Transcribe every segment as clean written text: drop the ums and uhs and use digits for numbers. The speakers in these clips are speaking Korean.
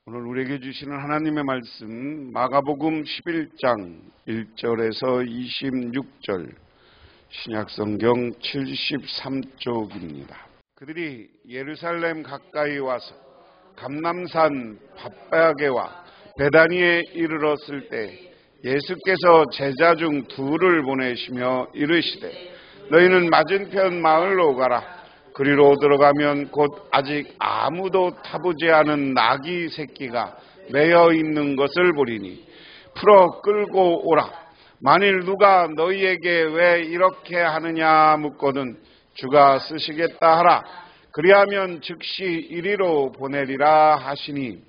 오늘 우리에게 주시는 하나님의 말씀 마가복음 11장 1절에서 26절 신약성경 73쪽입니다. 그들이 예루살렘 가까이 와서 감람산 벳바게와 베다니에 이르렀을 때 예수께서 제자 중 둘을 보내시며 이르시되 너희는 맞은편 마을로 가라. 그리로 들어가면 곧 아직 아무도 타보지 않은 나귀 새끼가 매여 있는 것을 보리니 풀어 끌고 오라. 만일 누가 너희에게 왜 이렇게 하느냐 묻거든 주가 쓰시겠다 하라. 그리하면 즉시 이리로 보내리라 하시니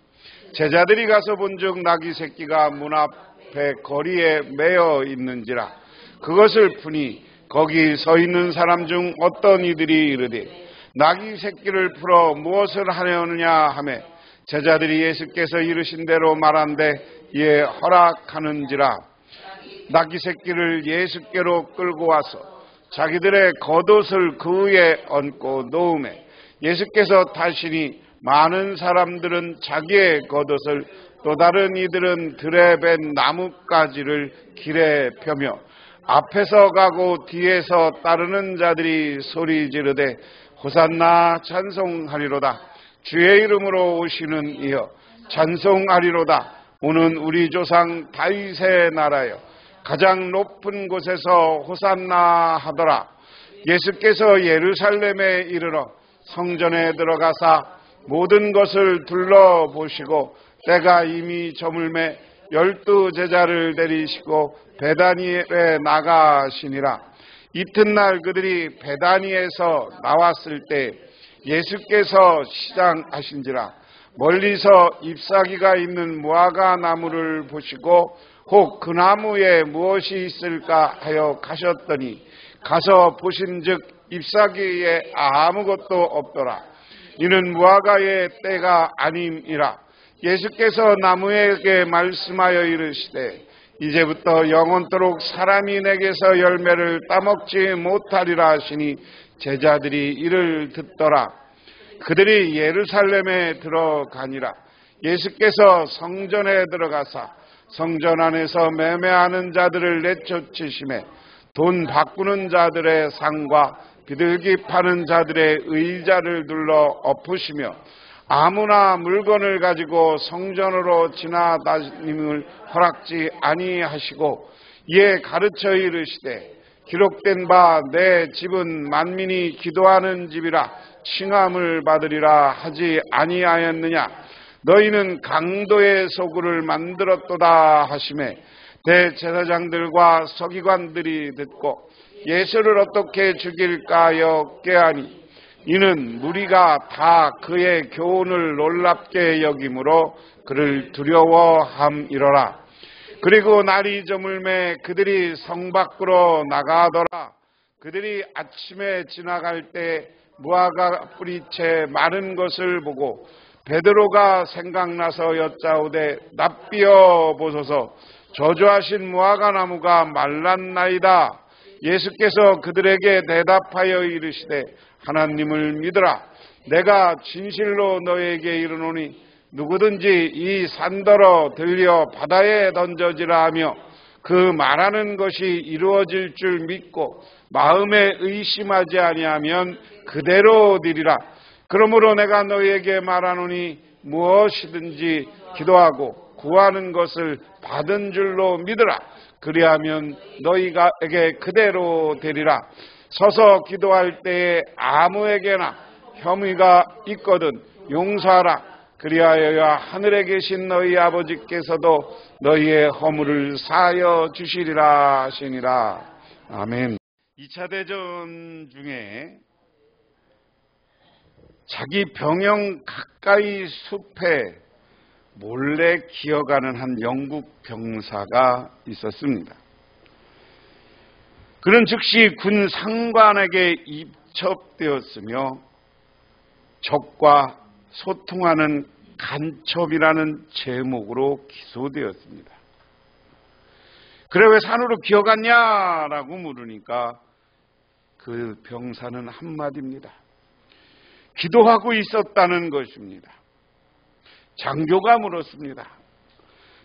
제자들이 가서 본즉 나귀 새끼가 문 앞에 거리에 매여 있는지라. 그것을 푸니 거기 서 있는 사람 중 어떤 이들이 이르되 나귀 새끼를 풀어 무엇을 하려느냐 하매 제자들이 예수께서 이르신 대로 말한데 이에 허락하는지라. 나귀 새끼를 예수께로 끌고 와서 자기들의 겉옷을 그 위에 얹고 놓으매 예수께서 타시니 많은 사람들은 자기의 겉옷을 또 다른 이들은 들에 밴 나뭇가지를 길에 펴며 앞에서 가고 뒤에서 따르는 자들이 소리 지르되 호산나 찬송하리로다. 주의 이름으로 오시는 이여 찬송하리로다. 오는 우리 조상 다윗의 나라여 가장 높은 곳에서 호산나 하더라. 예수께서 예루살렘에 이르러 성전에 들어가사 모든 것을 둘러보시고 때가 이미 저물매 12 제자를 데리시고 베다니에 나가시니라. 이튿날 그들이 베다니에서 나왔을 때 예수께서 시장하신지라. 멀리서 잎사귀가 있는 무화과 나무를 보시고 혹 그 나무에 무엇이 있을까 하여 가셨더니 가서 보신즉 잎사귀에 아무것도 없더라. 이는 무화과의 때가 아님이라. 예수께서 나무에게 말씀하여 이르시되 이제부터 영원토록 사람이 내게서 열매를 따먹지 못하리라 하시니 제자들이 이를 듣더라. 그들이 예루살렘에 들어가니라. 예수께서 성전에 들어가사 성전 안에서 매매하는 자들을 내쫓으시매 돈 바꾸는 자들의 상과 비둘기 파는 자들의 의자를 둘러 엎으시며 아무나 물건을 가지고 성전으로 지나다님을 허락지 아니하시고 이에 가르쳐 이르시되 기록된 바 내 집은 만민이 기도하는 집이라 칭함을 받으리라 하지 아니하였느냐. 너희는 강도의 소굴을 만들었도다 하시매 대제사장들과 서기관들이 듣고 예수를 어떻게 죽일까 하여 꾀하니 이는 무리가 다 그의 교훈을 놀랍게 여김으로 그를 두려워함이로라. 그리고 날이 저물매 그들이 성 밖으로 나가더라. 그들이 아침에 지나갈 때 무화과 뿌리채 마른 것을 보고 베드로가 생각나서 여짜오되 납비어 보소서 저주하신 무화과 나무가 말랐나이다. 예수께서 그들에게 대답하여 이르시되 하나님을 믿으라. 내가 진실로 너에게 이르노니 누구든지 이 산더러 들려 바다에 던져지라 하며 그 말하는 것이 이루어질 줄 믿고 마음에 의심하지 아니하면 그대로 되리라. 그러므로 내가 너희에게 말하노니 무엇이든지 기도하고 구하는 것을 받은 줄로 믿으라. 그리하면 너희에게 그대로 되리라. 서서 기도할 때에 아무에게나 혐의가 있거든 용서하라. 그리하여야 하늘에 계신 너희 아버지께서도 너희의 허물을 사하여 주시리라 하시니라. 아멘. 2차 대전 중에 자기 병영 가까이 숲에 몰래 기어가는 한 영국 병사가 있었습니다. 그는 즉시 군 상관에게 입첩되었으며 적과 소통하는 간첩이라는 제목으로 기소되었습니다. 그래 왜 산으로 기어갔냐라고 물으니까 그 병사는 한마디입니다. 기도하고 있었다는 것입니다. 장교가 물었습니다.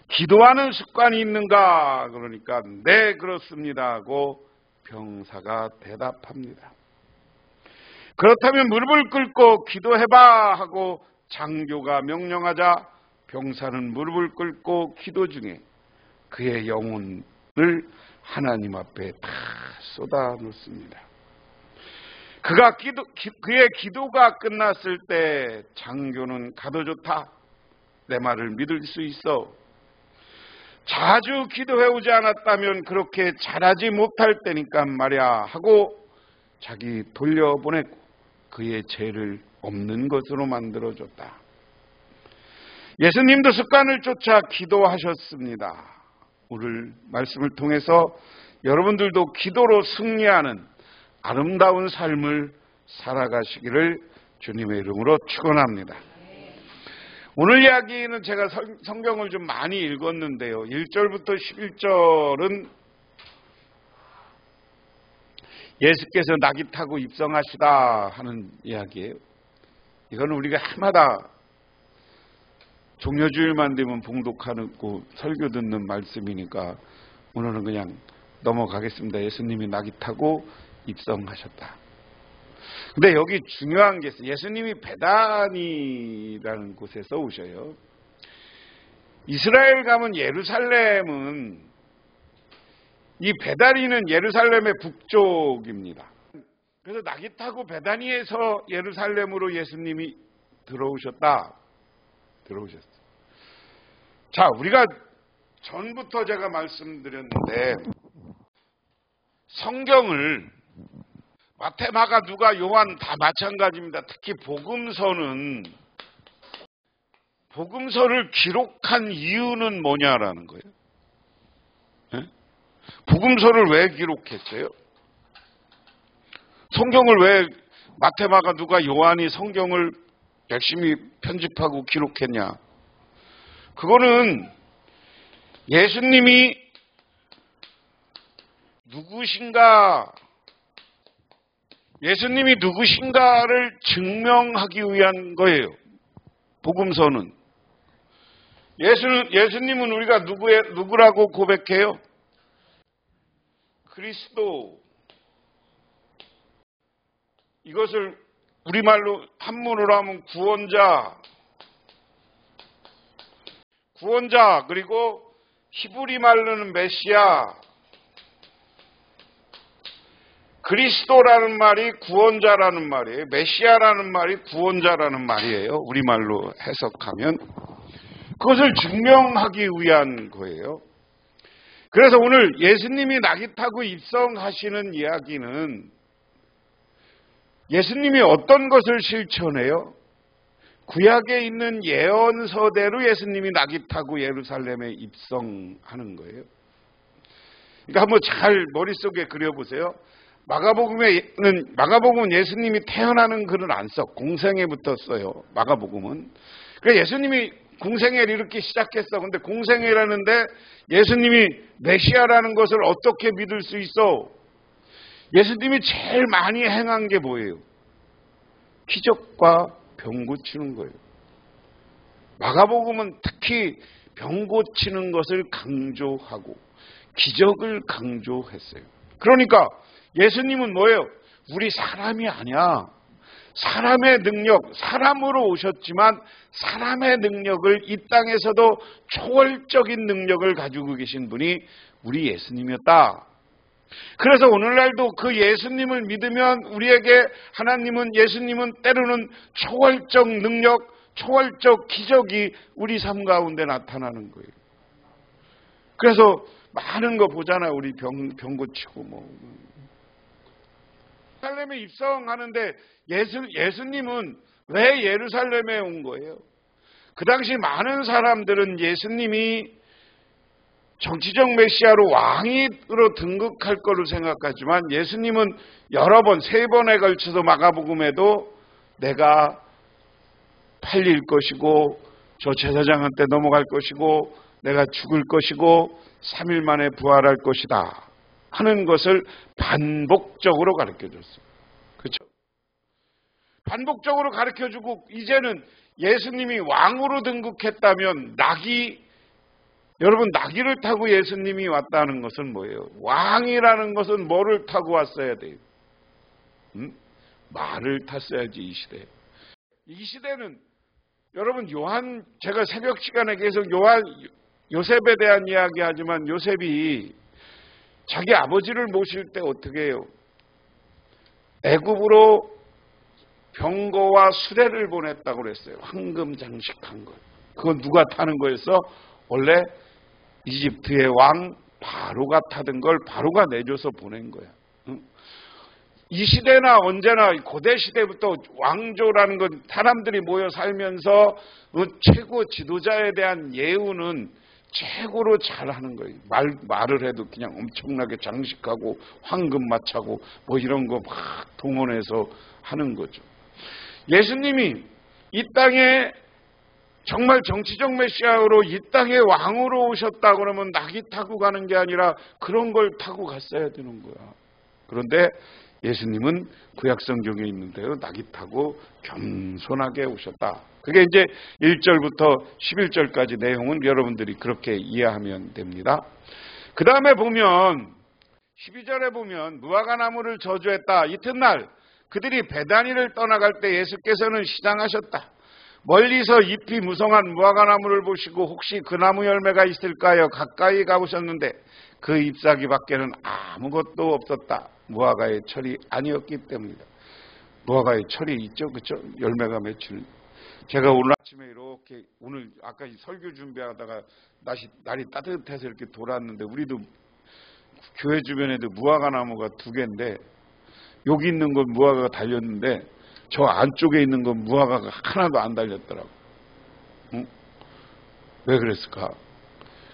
기도하는 습관이 있는가? 그러니까 네, 그렇습니다 하고 병사가 대답합니다. 그렇다면 무릎을 꿇고 기도해봐 하고 장교가 명령하자 병사는 무릎을 꿇고 기도 중에 그의 영혼을 하나님 앞에 다 쏟아놓습니다. 그의 기도가 끝났을 때 장교는 가도 좋다. 내 말을 믿을 수 있어. 자주 기도해오지 않았다면 그렇게 잘하지 못할 때니까 말이야 하고 자기 돌려보냈고 그의 죄를 없는 것으로 만들어줬다. 예수님도 습관을 쫓아 기도하셨습니다. 오늘 말씀을 통해서 여러분들도 기도로 승리하는 아름다운 삶을 살아가시기를 주님의 이름으로 축원합니다. 오늘 이야기는 제가 성경을 좀 많이 읽었는데요. 1절부터 11절은 예수께서 낙이 타고 입성하시다 하는 이야기예요. 이거는 우리가 해마다 종려주일만 되면 봉독하고 설교 듣는 말씀이니까 오늘은 그냥 넘어가겠습니다. 예수님이 낙이 타고 입성하셨다. 근데 여기 중요한 게 있어요. 예수님이 베다니라는 곳에서 오셔요. 이스라엘 가면 예루살렘은, 이 베다니는 예루살렘의 북쪽입니다. 그래서 낙이 타고 베다니에서 예루살렘으로 예수님이 들어오셨어요. 자, 우리가 전부터 제가 말씀드렸는데 성경을 마태, 마가, 누가, 요한 다 마찬가지입니다. 특히 복음서를 기록한 이유는 뭐냐라는 거예요. 네? 복음서를 왜 기록했어요? 성경을 왜 마태, 마가, 누가, 요한이 성경을 열심히 편집하고 기록했냐? 그거는 예수님이 누구신가를 증명하기 위한 거예요. 복음서는. 예수님은 우리가 누구라고 고백해요? 그리스도. 이것을 우리말로 한문으로 하면 구원자, 그리고 히브리 말로는 메시아. 그리스도라는 말이 구원자라는 말이에요. 메시아라는 말이 구원자라는 말이에요. 우리말로 해석하면. 그것을 증명하기 위한 거예요. 그래서 오늘 예수님이 낙이 타고 입성하시는 이야기는 예수님이 어떤 것을 실천해요? 구약에 있는 예언서대로 예수님이 낙이 타고 예루살렘에 입성하는 거예요. 그러니까 한번 잘 머릿속에 그려보세요. 마가복음은 예수님이 태어나는 글은 안 써. 공생애부터 써요. 마가복음은. 그러니까 예수님이 공생애를 이렇게 시작했어. 근데 공생애라는데 예수님이 메시아라는 것을 어떻게 믿을 수 있어? 예수님이 제일 많이 행한 게 뭐예요? 기적과 병 고치는 거예요. 마가복음은 특히 병 고치는 것을 강조하고 기적을 강조했어요. 그러니까 예수님은 뭐예요? 우리 사람이 아니야. 사람의 능력, 사람으로 오셨지만 사람의 능력을 이 땅에서도 초월적인 능력을 가지고 계신 분이 우리 예수님이었다. 그래서 오늘날도 그 예수님을 믿으면 우리에게 예수님은 때로는 초월적 능력, 초월적 기적이 우리 삶 가운데 나타나는 거예요. 그래서 많은 거 보잖아요. 우리 병 고치고 예루살렘에 입성하는데 예수님은 왜 예루살렘에 온 거예요? 그 당시 많은 사람들은 예수님이 정치적 메시아로 왕으로 등극할 거로 생각하지만 예수님은 여러 번, 3번에 걸쳐서 마가복음에도 내가 팔릴 것이고 저 제사장한테 넘어갈 것이고 내가 죽을 것이고 3일 만에 부활할 것이다 하는 것을 반복적으로 가르쳐줬어요. 그렇죠? 반복적으로 가르쳐주고 이제는 예수님이 왕으로 등극했다면 여러분 나귀를 타고 예수님이 왔다는 것은 뭐예요? 왕이라는 것은 뭐를 타고 왔어야 돼요? 말을 탔어야지 이 시대에. 이 시대는 여러분 제가 새벽 시간에 계속 요셉에 대한 이야기하지만 요셉이 자기 아버지를 모실 때 어떻게 해요? 애굽으로 병거와 수레를 보냈다고 그랬어요. 황금 장식한 것. 그건 누가 타는 거였어? 원래 이집트의 왕 바로가 타던 걸 바로가 내줘서 보낸 거야. 이 시대나 언제나 고대 시대부터 왕조라는 건 사람들이 모여 살면서 최고 지도자에 대한 예우는 최고로 잘하는 거예요. 말을 해도 그냥 엄청나게 장식하고 황금 마차고 뭐 이런 거 막 동원해서 하는 거죠. 예수님이 이 땅에 정말 정치적 메시아로 이 땅에 왕으로 오셨다 그러면 나귀 타고 가는 게 아니라 그런 걸 타고 갔어야 되는 거야. 그런데 예수님은 구약성경에 있는데요. 나귀 타고 겸손하게 오셨다. 그게 이제 1절부터 11절까지 내용은 여러분들이 그렇게 이해하면 됩니다. 그 다음에 보면 12절에 보면 무화과나무를 저주했다. 이튿날 그들이 베다니를 떠나갈 때 예수께서는 시장하셨다. 멀리서 잎이 무성한 무화과나무를 보시고 혹시 그 나무 열매가 있을까요? 가까이 가보셨는데 그 잎사귀 밖에는 아무것도 없었다. 무화과의 철이 아니었기 때문이다. 무화과의 철이 있죠, 그렇죠? 열매가 맺힐. 제가 오늘 아침에 이렇게 오늘 아까 설교 준비하다가 날이 따뜻해서 이렇게 돌았는데 우리도 교회 주변에도 무화과나무가 2개인데 여기 있는 건 무화과가 달렸는데 저 안쪽에 있는 건 무화과가 하나도 안 달렸더라고. 응? 왜 그랬을까?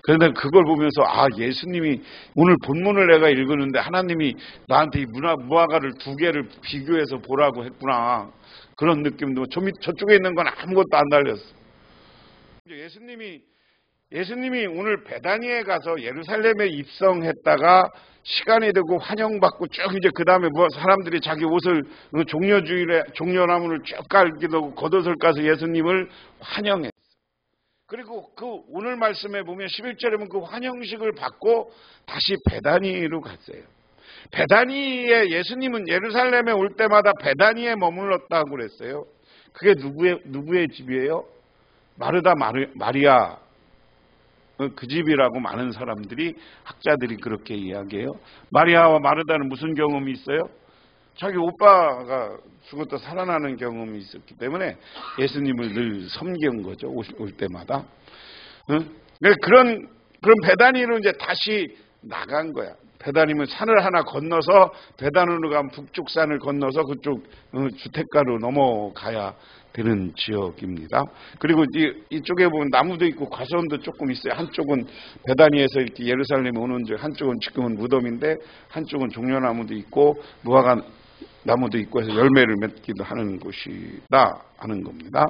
그런데 그걸 보면서 예수님이 오늘 본문을 내가 읽었는데 하나님이 나한테 이 무화과를 2개를 비교해서 보라고 했구나. 그런 느낌도 저쪽에 있는 건 아무것도 안 달렸어. 예수님이 오늘 베다니에 가서 예루살렘에 입성했다가 시간이 되고 환영받고 쭉 이제 그 다음에 사람들이 자기 옷을 종려나무를 쭉 깔기도 하고 겉옷을 까서 예수님을 환영했어. 그리고 그 오늘 말씀에 보면 11절에 보면 그 환영식을 받고 다시 베다니로 갔어요. 베다니에 예수님은 예루살렘에 올 때마다 베다니에 머물렀다고 그랬어요. 그게 누구의 집이에요? 마르다 마리아 그 집이라고 많은 사람들이 학자들이 그렇게 이야기해요. 마리아와 마르다는 무슨 경험이 있어요? 자기 오빠가 죽었다 살아나는 경험이 있었기 때문에 예수님을 늘 섬긴 거죠. 올 때마다. 그런 베다니로 이제 다시 나간 거야. 베다니면 산을 하나 건너서 베다니로 가면 북쪽 산을 건너서 그쪽 주택가로 넘어가야 되는 지역입니다. 그리고 이쪽에 보면 나무도 있고 과수원도 조금 있어요. 한쪽은 베다니에서 이렇게 예루살렘에 오는 쪽, 한쪽은 지금은 무덤인데 한쪽은 종려나무도 있고 무화과 나무도 있고 해서 열매를 맺기도 하는 곳이다 하는 겁니다.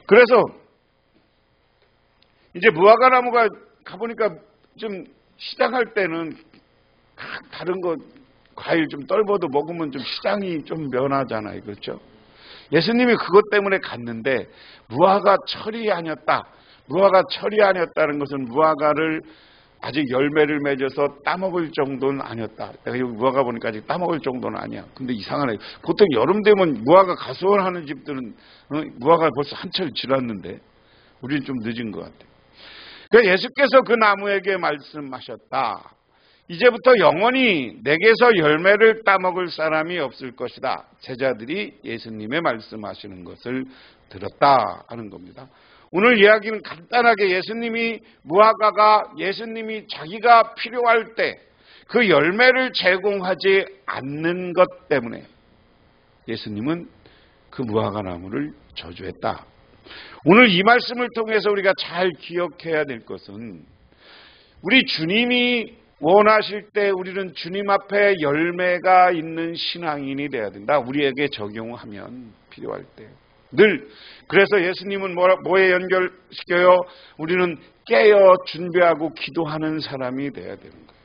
그래서 이제 무화과 나무가 가보니까 좀 시장할 때는 다른 거 과일 좀 떨궈도 먹으면 좀 시장이 좀 면하잖아요. 그렇죠? 예수님이 그것 때문에 갔는데 무화과 철이 아니었다. 무화과 철이 아니었다는 것은 무화과를 아직 열매를 맺어서 따먹을 정도는 아니었다. 내가 여기 무화과 보니까 아직 따먹을 정도는 아니야. 근데 이상하네. 보통 여름 되면 무화과 가수원하는 집들은 무화과 벌써 한철 지났는데 우리는 좀 늦은 것 같아요. 그러니까 예수께서 그 나무에게 말씀하셨다. 이제부터 영원히 내게서 열매를 따먹을 사람이 없을 것이다. 제자들이 예수님의 말씀하시는 것을 들었다 하는 겁니다. 오늘 이야기는 간단하게 무화과가 예수님이 자기가 필요할 때 그 열매를 제공하지 않는 것 때문에 예수님은 그 무화과 나무를 저주했다. 오늘 이 말씀을 통해서 우리가 잘 기억해야 될 것은 우리 주님이 원하실 때 우리는 주님 앞에 열매가 있는 신앙인이 되어야 된다. 우리에게 적용하면 필요할 때. 늘 그래서 예수님은 뭐에 연결시켜요? 우리는 깨어 준비하고 기도하는 사람이 되어야 되는 거예요.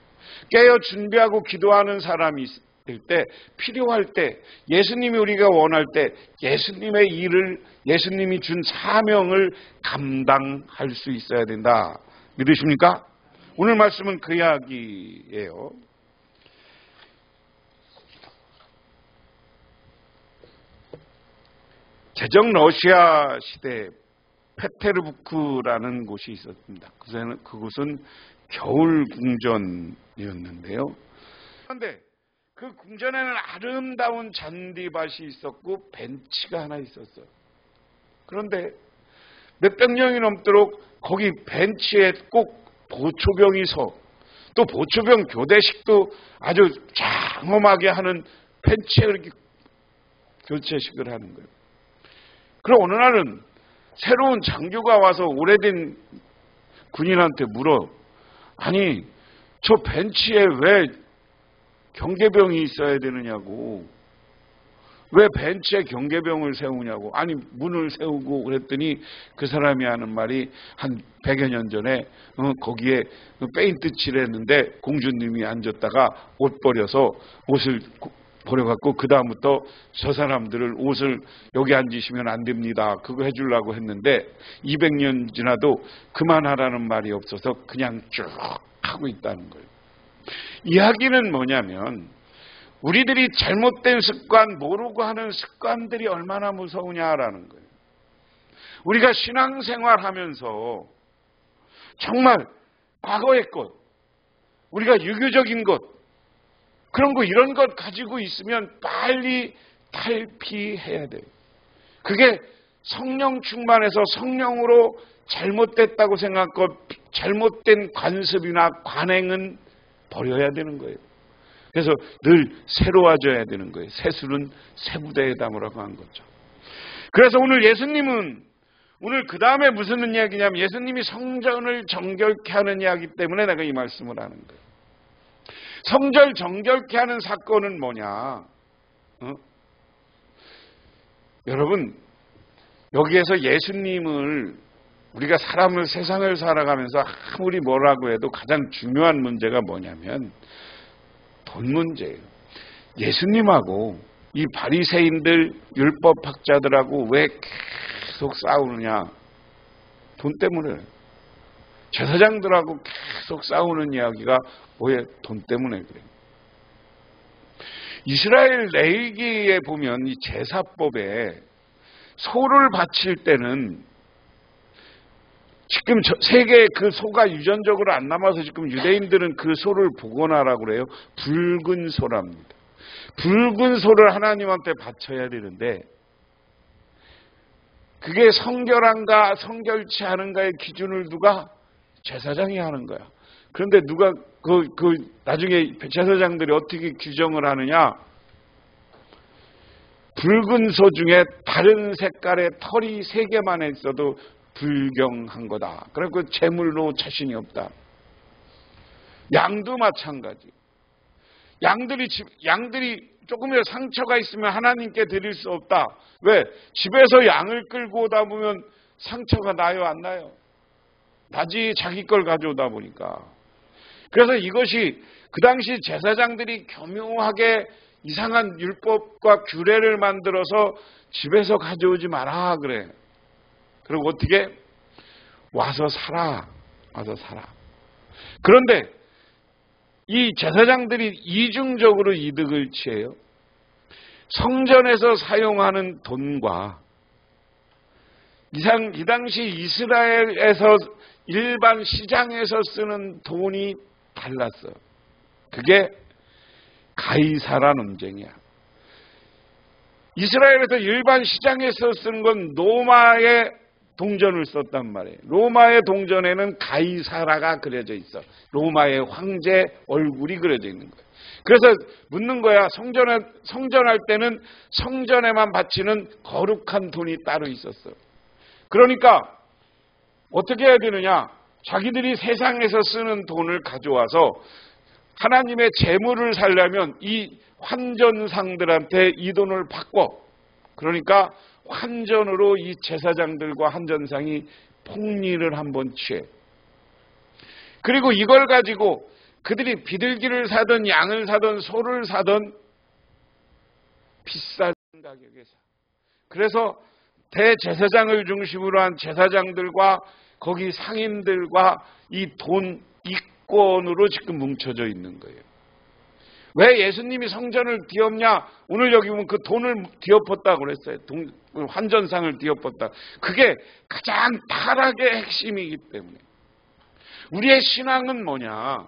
깨어 준비하고 기도하는 사람이 때, 필요할 때, 예수님이 우리가 원할 때 예수님의 일을, 예수님이 준 사명을 감당할 수 있어야 된다. 믿으십니까? 오늘 말씀은 그 이야기예요. 제정 러시아 시대 페테르부르크라는 곳이 있었습니다. 그곳은 겨울 궁전이었는데요. 그런데 그 궁전에는 아름다운 잔디밭이 있었고 벤치가 하나 있었어요. 그런데 몇백 년이 넘도록 거기 벤치에 꼭 보초병이 서, 또 보초병 교대식도 아주 장엄하게 하는 벤치에 그렇게 교체식을 하는 거예요. 그럼 어느 날은 새로운 장교가 와서 오래된 군인한테 물어. 아니, 저 벤치에 왜 경계병이 있어야 되느냐고. 왜 벤치에 경계병을 세우냐고. 아니, 문을 세우고 그랬더니 그 사람이 하는 말이 한 100여 년 전에 거기에 페인트 칠했는데 공주님이 앉았다가 옷 버려서 옷을 버려갖고 그 다음부터 저 사람들을 옷을 여기 앉으시면 안 됩니다. 그거 해주려고 했는데 200년 지나도 그만하라는 말이 없어서 그냥 쭉 하고 있다는 거예요. 이야기는 뭐냐면 우리들이 잘못된 습관, 모르고 하는 습관들이 얼마나 무서우냐라는 거예요. 우리가 신앙생활하면서 정말 과거의 것, 우리가 유교적인 것, 그런 거 이런 것 가지고 있으면 빨리 탈피해야 돼요. 그게 성령 충만해서 성령으로 잘못됐다고 생각하고 잘못된 관습이나 관행은 버려야 되는 거예요. 그래서 늘 새로워져야 되는 거예요. 새술은 새 부대에 담으라고 한 거죠. 그래서 오늘 예수님은 오늘 그 다음에 무슨 이야기냐면 예수님이 성전을 정결케 하는 이야기 때문에 내가 이 말씀을 하는 거예요. 성전 정결케 하는 사건은 뭐냐? 여러분, 여기에서 예수님을 우리가 세상을 살아가면서 아무리 뭐라고 해도 가장 중요한 문제가 뭐냐면 돈 문제예요. 예수님하고 이 바리새인들 율법학자들하고 왜 계속 싸우느냐? 돈 때문에. 제사장들하고 계속 싸우는 이야기가 왜 돈 때문에 그래요? 이스라엘 레위기에 보면 이 제사법에 소를 바칠 때는 지금 세계에 그 소가 유전적으로 안 남아서 지금 유대인들은 그 소를 복원하라고 그래요. 붉은 소랍니다. 붉은 소를 하나님한테 바쳐야 되는데 그게 성결한가 성결치 않은가의 기준을 누가? 제사장이 하는 거야. 그런데 누가 나중에 제사장들이 어떻게 규정을 하느냐? 붉은 소 중에 다른 색깔의 털이 3개만 있어도 불경한 거다. 그리고 제물로 자신이 없다. 양도 마찬가지. 양들이 조금이라도 상처가 있으면 하나님께 드릴 수 없다. 왜? 집에서 양을 끌고 오다 보면 상처가 나요, 안 나요? 나지, 자기 걸 가져오다 보니까. 그래서 이것이 그 당시 제사장들이 교묘하게 이상한 율법과 규례를 만들어서 집에서 가져오지 마라 그래. 그리고 어떻게? 와서 살아. 그런데 이 제사장들이 이중적으로 이득을 취해요. 성전에서 사용하는 돈과 이 당시 이스라엘에서 일반 시장에서 쓰는 돈이 달랐어요. 그게 가이사라 논쟁이야. 이스라엘에서 일반 시장에서 쓰는 건 로마의 동전을 썼단 말이에요. 로마의 동전에는 가이사라가 그려져 있어. 로마의 황제 얼굴이 그려져 있는 거예요. 그래서 묻는 거야. 성전할 때는 성전에만 바치는 거룩한 돈이 따로 있었어요. 그러니까 어떻게 해야 되느냐? 자기들이 세상에서 쓰는 돈을 가져와서 하나님의 재물을 살려면 이 환전상들한테 이 돈을 바꿔. 그러니까 환전으로 이 제사장들과 환전상이 폭리를 한번 취해. 그리고 이걸 가지고 그들이 비둘기를 사든 양을 사든 소를 사든 비싼 가격에서. 그래서 대제사장을 중심으로 한 제사장들과 거기 상인들과 이 돈 이권으로 지금 뭉쳐져 있는 거예요. 왜 예수님이 성전을 뒤엎냐? 오늘 여기 보면 그 돈을 뒤엎었다고 그랬어요. 환전상을 뒤엎었다. 그게 가장 타락의 핵심이기 때문에. 우리의 신앙은 뭐냐?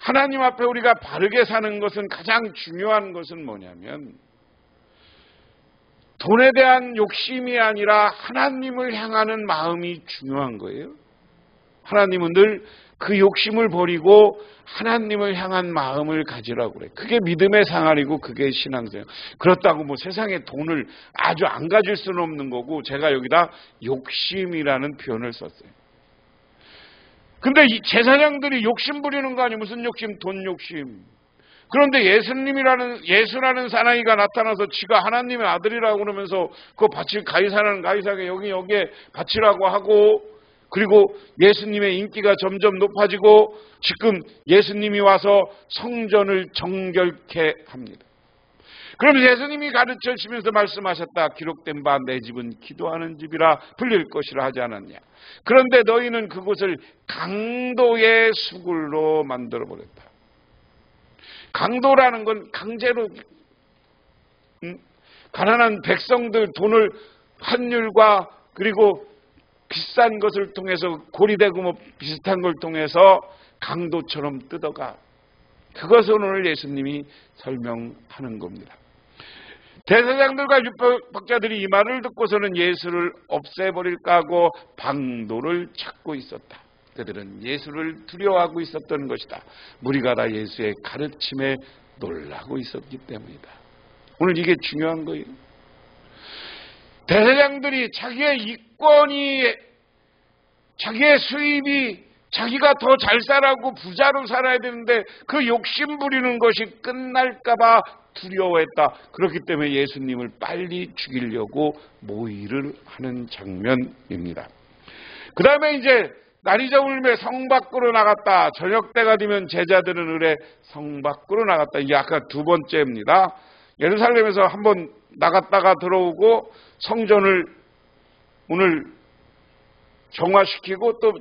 하나님 앞에 우리가 바르게 사는 것은 가장 중요한 것은 뭐냐면 돈에 대한 욕심이 아니라 하나님을 향하는 마음이 중요한 거예요. 하나님은 늘 그 욕심을 버리고 하나님을 향한 마음을 가지라고 그래요. 그게 믿음의 생활이고 그게 신앙생활. 그렇다고 뭐 세상에 돈을 아주 안 가질 수는 없는 거고 제가 여기다 욕심이라는 표현을 썼어요. 근데 이 제사장들이 욕심 부리는 거 아니에요? 무슨 욕심? 돈 욕심. 그런데 예수라는 사나이가 나타나서 지가 하나님의 아들이라고 그러면서 그거 가이사라는 가이사에게 여기에 바치라고 하고 그리고 예수님의 인기가 점점 높아지고 지금 예수님이 와서 성전을 정결케 합니다. 그럼 예수님이 가르쳐주시면서 말씀하셨다. 기록된 바 내 집은 기도하는 집이라 불릴 것이라 하지 않았냐. 그런데 너희는 그곳을 강도의 수굴로 만들어버렸다. 강도라는 건 강제로 가난한 백성들 돈을 환율과 그리고 비싼 것을 통해서 고리대금업 비슷한 걸 통해서 강도처럼 뜯어가. 그것을 오늘 예수님이 설명하는 겁니다. 대제사장들과 율법학자들이 이 말을 듣고서는 예수를 없애버릴까 하고 방도를 찾고 있었다. 그들은 예수를 두려워하고 있었던 것이다. 무리가 다 예수의 가르침에 놀라고 있었기 때문이다. 오늘 이게 중요한 거예요. 대제사장들이 자기의 이권이, 자기의 수입이 자기가 더 잘 살아고 부자로 살아야 되는데 그 욕심 부리는 것이 끝날까봐 두려워했다. 그렇기 때문에 예수님을 빨리 죽이려고 모의를 하는 장면입니다. 그 다음에 이제 날이 저물매 성 밖으로 나갔다. 저녁 때가 되면 제자들은 을에 성 밖으로 나갔다. 이게 아까 두 번째입니다. 예루살렘에서 한번 나갔다가 들어오고 성전을 오늘 정화시키고 또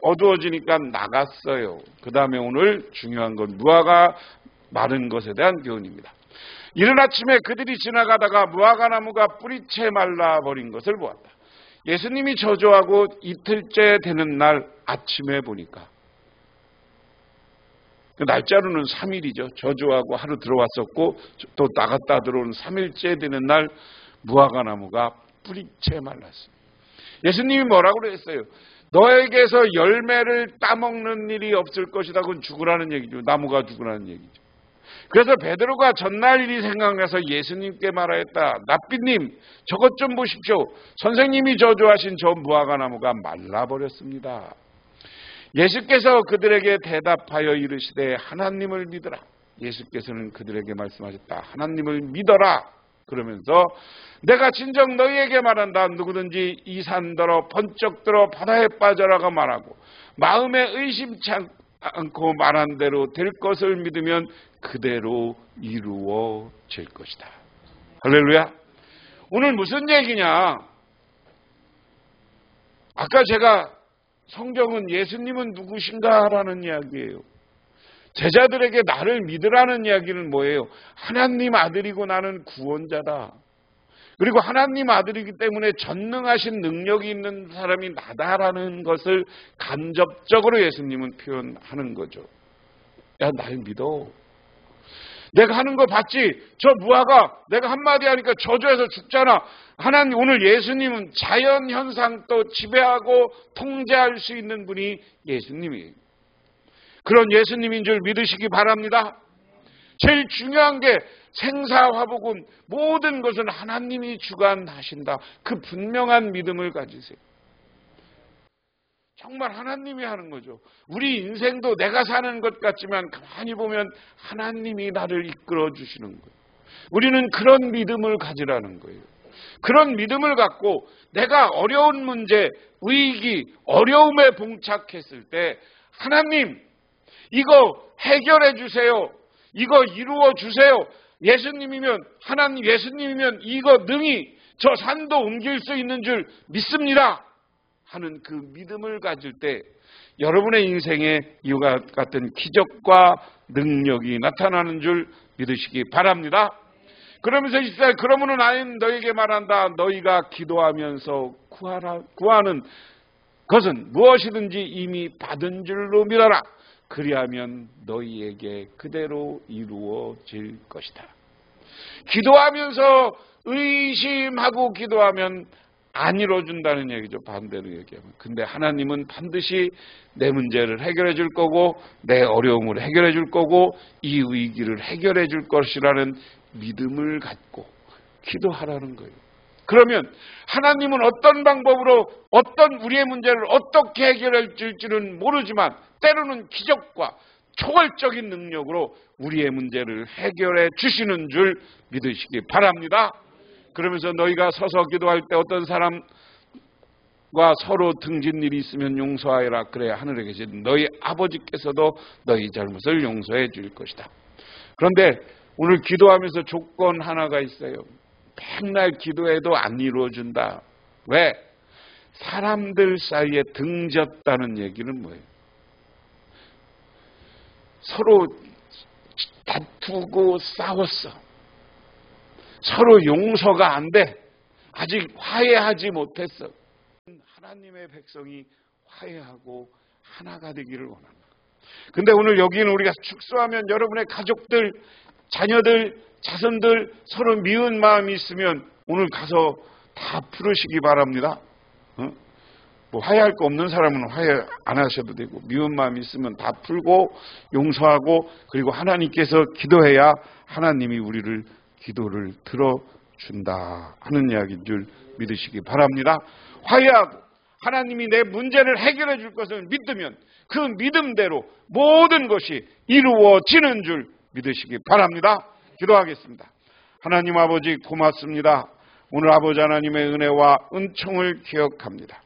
어두워지니까 나갔어요. 그 다음에 오늘 중요한 건 무화과 마른 것에 대한 교훈입니다. 이른 아침에 그들이 지나가다가 무화과 나무가 뿌리채 말라버린 것을 보았다. 예수님이 저주하고 이틀째 되는 날 아침에 보니까 그 날짜로는 3일이죠. 저주하고 하루 들어왔었고 또 나갔다 들어오는 3일째 되는 날 무화과 나무가 뿌리채 말랐습니다. 예수님이 뭐라고 그랬어요? 너에게서 열매를 따먹는 일이 없을 것이다. 그건 죽으라는 얘기죠. 나무가 죽으라는 얘기죠. 그래서 베드로가 전날 일이 생각나서 예수님께 말하였다. 랍비님, 저것 좀 보십시오. 선생님이 저주하신 저 무화과 나무가 말라버렸습니다. 예수께서 그들에게 대답하여 이르시되 하나님을 믿으라. 예수께서는 그들에게 말씀하셨다. 하나님을 믿어라. 그러면서 내가 진정 너희에게 말한다. 누구든지 이 산더러 번쩍 들어 바다에 빠져라고 말하고 마음에 의심치 않고 말한 대로 될 것을 믿으면 그대로 이루어질 것이다. 할렐루야. 오늘 무슨 얘기냐? 아까 제가 성경은 예수님은 누구신가라는 이야기예요. 제자들에게 나를 믿으라는 이야기는 뭐예요? 하나님 아들이고 나는 구원자다. 그리고 하나님 아들이기 때문에 전능하신 능력이 있는 사람이 나다라는 것을 간접적으로 예수님은 표현하는 거죠. 야, 날 믿어. 내가 하는 거 봤지? 저 무화과 내가 한마디 하니까 저주해서 죽잖아. 하나님, 오늘 예수님은 자연 현상도 지배하고 통제할 수 있는 분이 예수님이에요. 그런 예수님인 줄 믿으시기 바랍니다. 제일 중요한 게 생사화복은 모든 것은 하나님이 주관하신다. 그 분명한 믿음을 가지세요. 정말 하나님이 하는 거죠. 우리 인생도 내가 사는 것 같지만 가만히 보면 하나님이 나를 이끌어 주시는 거예요. 우리는 그런 믿음을 가지라는 거예요. 그런 믿음을 갖고 내가 어려운 문제, 위기, 어려움에 봉착했을 때 하나님 이거 해결해 주세요. 이거 이루어 주세요. 예수님이면, 하나님 예수님이면 이거 능히 저 산도 옮길 수 있는 줄 믿습니다 하는 그 믿음을 가질 때 여러분의 인생에 이와 같은 기적과 능력이 나타나는 줄 믿으시기 바랍니다. 그러면서 이스라엘, 그러므로 나는 너에게 말한다. 너희가 기도하면서 구하는 것은 무엇이든지 이미 받은 줄로 믿어라. 그리하면 너희에게 그대로 이루어질 것이다. 기도하면서 의심하고 기도하면 안 이루어준다는 얘기죠. 반대로 얘기하면. 근데 하나님은 반드시 내 문제를 해결해 줄 거고 내 어려움을 해결해 줄 거고 이 위기를 해결해 줄 것이라는 믿음을 갖고 기도하라는 거예요. 그러면 하나님은 어떤 방법으로 어떤 우리의 문제를 어떻게 해결해 줄지는 모르지만 때로는 기적과 초월적인 능력으로 우리의 문제를 해결해 주시는 줄 믿으시기 바랍니다. 그러면서 너희가 서서 기도할 때 어떤 사람과 서로 등진 일이 있으면 용서하여라. 그래야 하늘에 계신 너희 아버지께서도 너희 잘못을 용서해 줄 것이다. 그런데 오늘 기도하면서 조건 하나가 있어요. 맨날 기도해도 안 이루어진다. 왜? 사람들 사이에 등졌다는 얘기는 뭐예요? 서로 다투고 싸웠어. 서로 용서가 안 돼. 아직 화해하지 못했어. 하나님의 백성이 화해하고 하나가 되기를 원합니다. 근데 오늘 여기는 우리가 축소하면 여러분의 가족들, 자녀들, 자손들 서로 미운 마음이 있으면 오늘 가서 다 풀으시기 바랍니다. 뭐 화해할 거 없는 사람은 화해 안 하셔도 되고 미운 마음이 있으면 다 풀고 용서하고 그리고 하나님께서 기도해야 하나님이 우리를 기도를 들어준다 하는 이야기인 줄 믿으시기 바랍니다. 화해하고 하나님이 내 문제를 해결해 줄 것을 믿으면 그 믿음대로 모든 것이 이루어지는 줄 믿으시기 바랍니다. 기도하겠습니다. 하나님 아버지 고맙습니다. 오늘 아버지 하나님의 은혜와 은총을 기억합니다.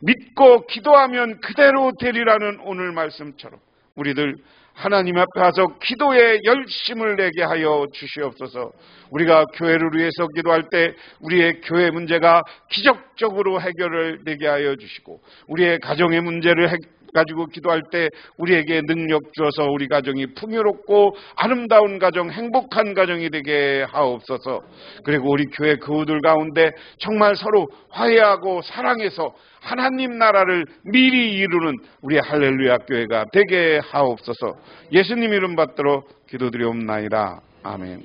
믿고 기도하면 그대로 되리라는 오늘 말씀처럼 우리들 하나님 앞에 와서 기도에 열심을 내게 하여 주시옵소서. 우리가 교회를 위해서 기도할 때 우리의 교회 문제가 기적적으로 해결을 되게 하여 주시고 우리의 가정의 문제를 가지고 기도할 때 우리에게 능력 주어서 우리 가정이 풍요롭고 아름다운 가정, 행복한 가정이 되게 하옵소서. 그리고 우리 교회 교우들 가운데 정말 서로 화해하고 사랑해서 하나님 나라를 미리 이루는 우리 할렐루야 교회가 되게 하옵소서. 예수님 이름 받들어 기도드리옵나이다. 아멘.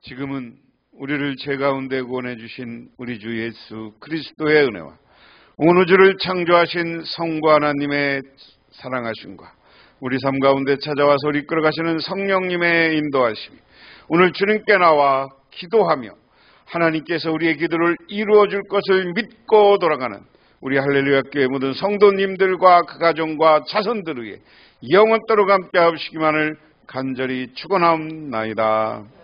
지금은 우리를 죄 가운데 구원해 주신 우리 주 예수 그리스도의 은혜와 온 우주를 창조하신 성부 하나님의 사랑하심과 우리 삶 가운데 찾아와서 이끌어가시는 성령님의 인도하심이 오늘 주님께 나와 기도하며 하나님께서 우리의 기도를 이루어 줄 것을 믿고 돌아가는 우리 할렐루야 교회 모든 성도님들과 그 가정과 자손들 위해 영원토록 함께 하시기만을 간절히 축원하옵나이다.